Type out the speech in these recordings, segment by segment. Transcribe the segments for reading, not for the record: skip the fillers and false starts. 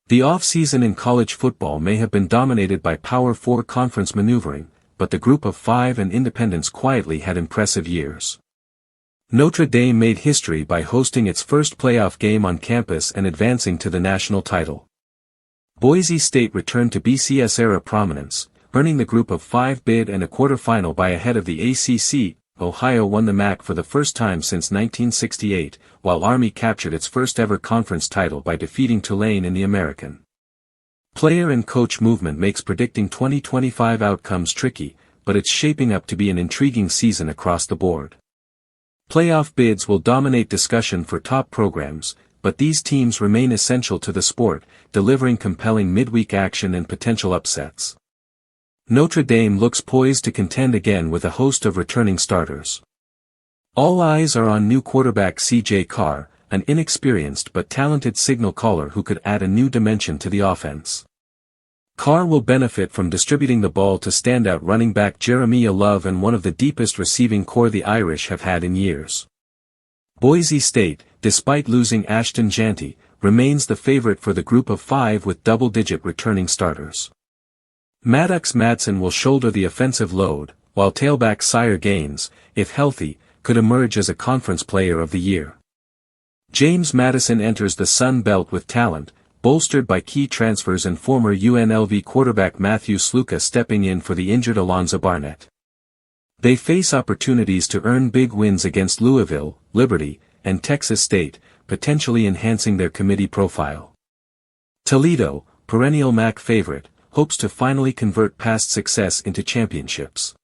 The offseason in college football may have been dominated by Power 4 conference maneuvering, but the Group of Five and Independents quietly had impressive years. Notre Dame made history by hosting its first playoff game on campus and advancing to the national title. Boise State returned to BCS-era prominence, earning the Group of Five bid and a quarterfinal bye ahead of the ACC. Ohio won the MAC for the first time since 1968, while Army captured its first-ever conference title by defeating Tulane in the American. Player and coach movement makes predicting 2025 outcomes tricky, but it's shaping up to be an intriguing season across the board. Playoff bids will dominate discussion for top programs, but these teams remain essential to the sport, delivering compelling midweek action and potential upsets. Notre Dame looks poised to contend again with a host of returning starters. All eyes are on new quarterback C.J. Carr, an inexperienced but talented signal caller who could add a new dimension to the offense. Carr will benefit from distributing the ball to standout running back Jeremiyah Love and one of the deepest receiving core the Irish have had in years. Boise State, despite losing Ashton Jeanty, remains the favorite for the Group of Five with double-digit returning starters. Maddux Madsen will shoulder the offensive load, while tailback Sire Gaines, if healthy, could emerge as a conference player of the year. James Madison enters the Sun Belt with talent, bolstered by key transfers and former UNLV quarterback Matthew Sluka stepping in for the injured Alonzo Barnett. They face opportunities to earn big wins against Louisville, Liberty, and Texas State, potentially enhancing their committee profile. Toledo, perennial MAC favorite, hopes to finally convert past success into championships.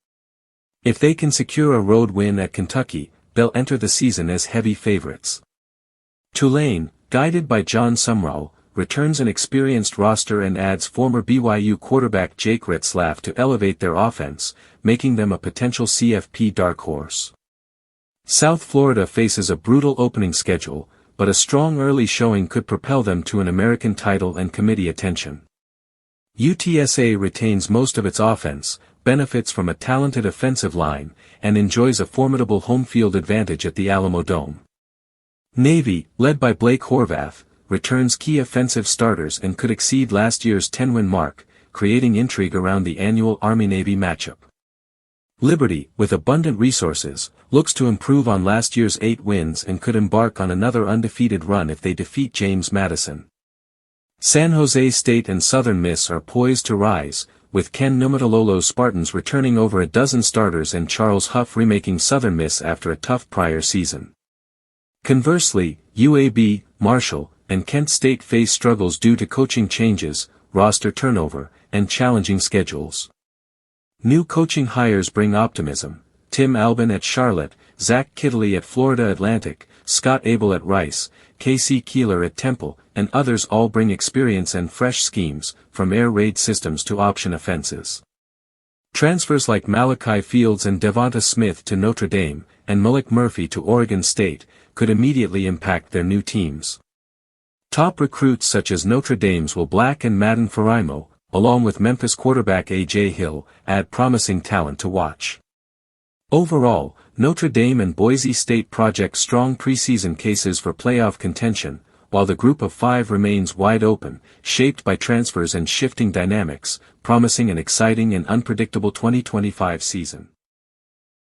If they can secure a road win at Kentucky, they'll enter the season as heavy favorites. Tulane, guided by John Sumrall, returns an experienced roster and adds former BYU quarterback Jake Retzlaff to elevate their offense, making them a potential CFP dark horse. South Florida faces a brutal opening schedule, but a strong early showing could propel them to an American title and committee attention. UTSA retains most of its offense, benefits from a talented offensive line, and enjoys a formidable home field advantage at the Alamo Dome. Navy, led by Blake Horvath, returns key offensive starters and could exceed last year's 10-win mark, creating intrigue around the annual Army-Navy matchup. Liberty, with abundant resources, looks to improve on last year's 8 wins and could embark on another undefeated run if they defeat James Madison. San Jose State and Southern Miss are poised to rise, with Ken Niumatalolo's Spartans returning over a dozen starters and Charles Huff remaking Southern Miss after a tough prior season. Conversely, UAB, Marshall, and Kent State face struggles due to coaching changes, roster turnover, and challenging schedules. New coaching hires bring optimism: Tim Albin at Charlotte, Zach Kittley at Florida Atlantic, Scott Abel at Rice, Casey Keeler at Temple, and others all bring experience and fresh schemes, from air raid systems to option offenses. Transfers like Malachi Fields and DeVonta Smith to Notre Dame, and Maalik Murphy to Oregon State, could immediately impact their new teams. Top recruits such as Notre Dame's Will Black and Madden Faraimo, along with Memphis quarterback A.J. Hill, add promising talent to watch. Overall, Notre Dame and Boise State project strong preseason cases for playoff contention, while the Group of Five remains wide open, shaped by transfers and shifting dynamics, promising an exciting and unpredictable 2025 season.